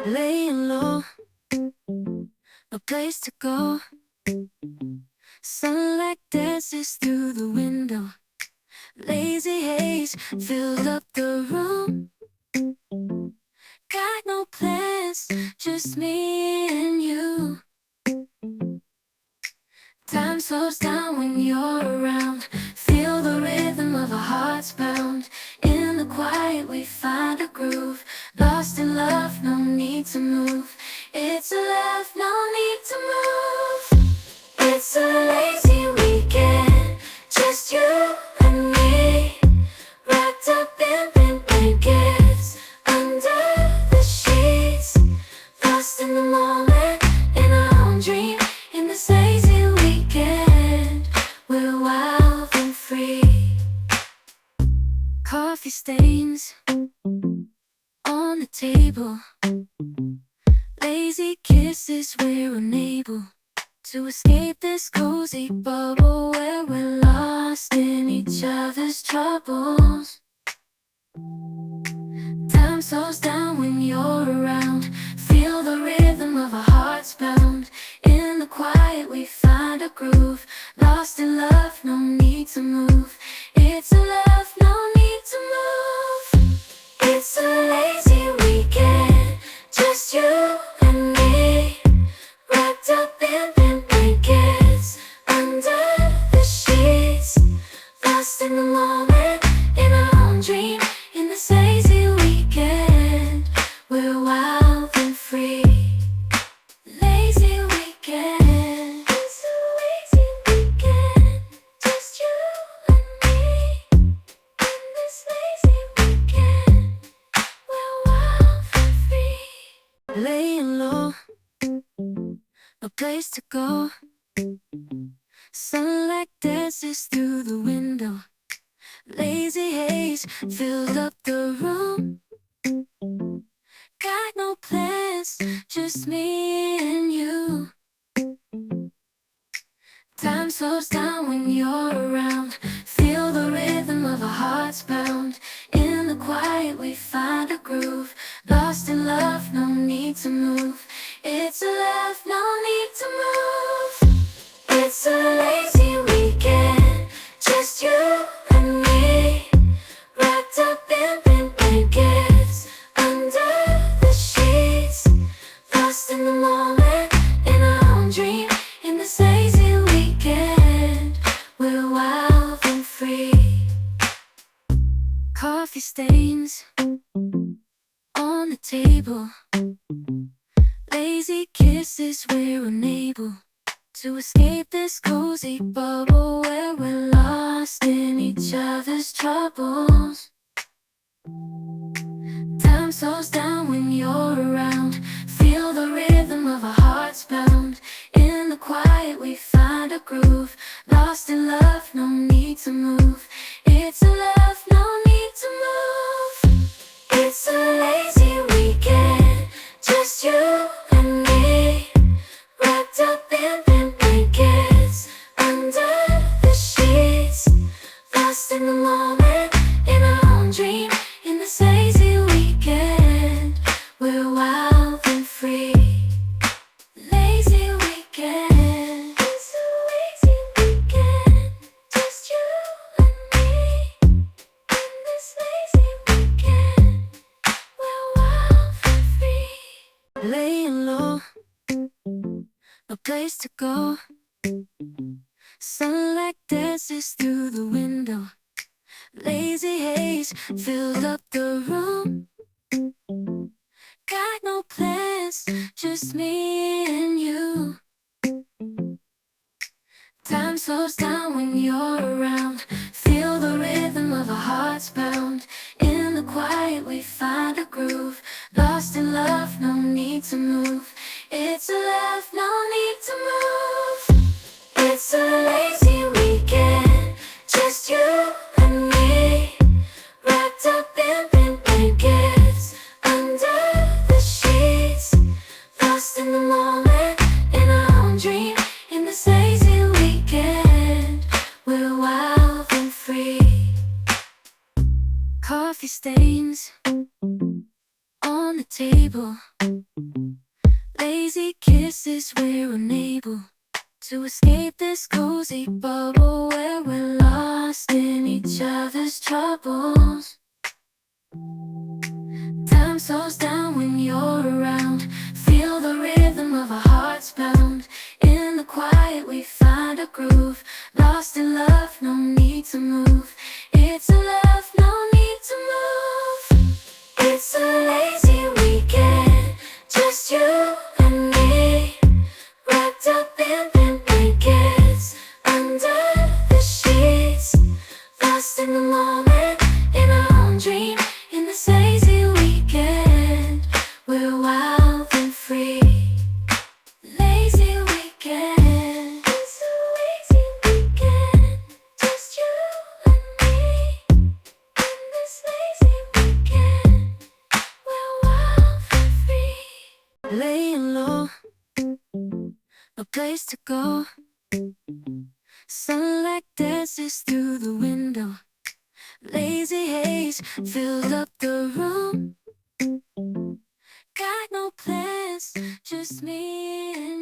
Laying low, no place to go. Sunlight dances through the window. Lazy haze filled up the room. Got no plans, just me and you. Time slows down when you're around. Feel the rhythm of our hearts pound. In the quiet we find a groove. Lost in love, no need to move. It's a love, no need to move. It's a lazy weekend, just you and me. Wrapped up in pink blankets, under the sheets. Lost in the moment, in our own dream. In this lazy weekend, we're wild and free. Coffee stains on the table. Lazy kisses, we're unable to escape this cozy bubble where we're lost in each other's troubles. Time slows down when you're around. Feel the rhythm of our hearts pound. In the quiet we find a groove. Lost in love, no need to move. It's a love, no need to move. It's a lazy weekend, just you and me. Wrapped up in pink blankets, under the sheets. Lost in the moment, in our own dream. In this lazy weekend, we're wild and free. Lazy weekend, it's a lazy weekend, just you and me. In this lazy weekend, we're wild and free. Laying low, no place to go. Sunlight dances through the window. Lazy haze filled up the room. Got no plans, just me and you. Time slows down when you're around. Feel the rhythm of our hearts pound. In the quiet we find a groove. Lost in love, no need to move. It's a love, no need to move. It's a lazy weekend, just you and me. Wrapped up in pink blankets, under the sheets. Lost in the moment, in our own dream. In this lazy weekend, we're wild and free. Coffee stains on the table. Lazy kisses, we're unable to escape this cozy bubble where we're lost in each other's troubles. Time slows down when you're around. Feel the rhythm of our hearts pound. In the quiet we find a groove. Lost in love, no need to move. It's a love, no need to move. It's a lazy weekend, just you and me. Wrapped up in pink blankets, under the sheets. Lost in the moment, in our own dream. In this lazy weekend, we're wild and free. Lazy weekend, it's a lazy weekend, just you and me. In this lazy weekend, we're wild and free. Laying low, no place to go. Sunlight dances through the window. Lazy haze filled up the room. Got no plans, just me and you. Time slows down when you're around. Feel the rhythm of our hearts pound. In the quiet we find a groove. Lost in love, no need to move. It's a love, no need to move. It's a lazy weekend, just you and me. Wrapped up in pink blankets, under the sheets. Lost in the moment, in our own dream. In this lazy weekend, we're wild and free. Coffee stains on the the table. Lazy kisses, we're unable to escape this cozy bubble where we're lost in each other's troubles. Time slows down when you're around. Feel the rhythm of our hearts pound. In the quiet we find a groove. Lost in love, no need to move. It's a love, no need to move. It's a lazy weekend, just you and me, wrapped up in pink blankets, under the sheets, lost in the moment, in our own dream. In this lazy weekend, we're wild and free. Lazy weekend, it's a lazy weekend, just you and me. In this lazy weekend, we're wild and free. Laying low, no place to go. Sunlight dances through the window. Lazy haze filled up the room. Got no plans, just me and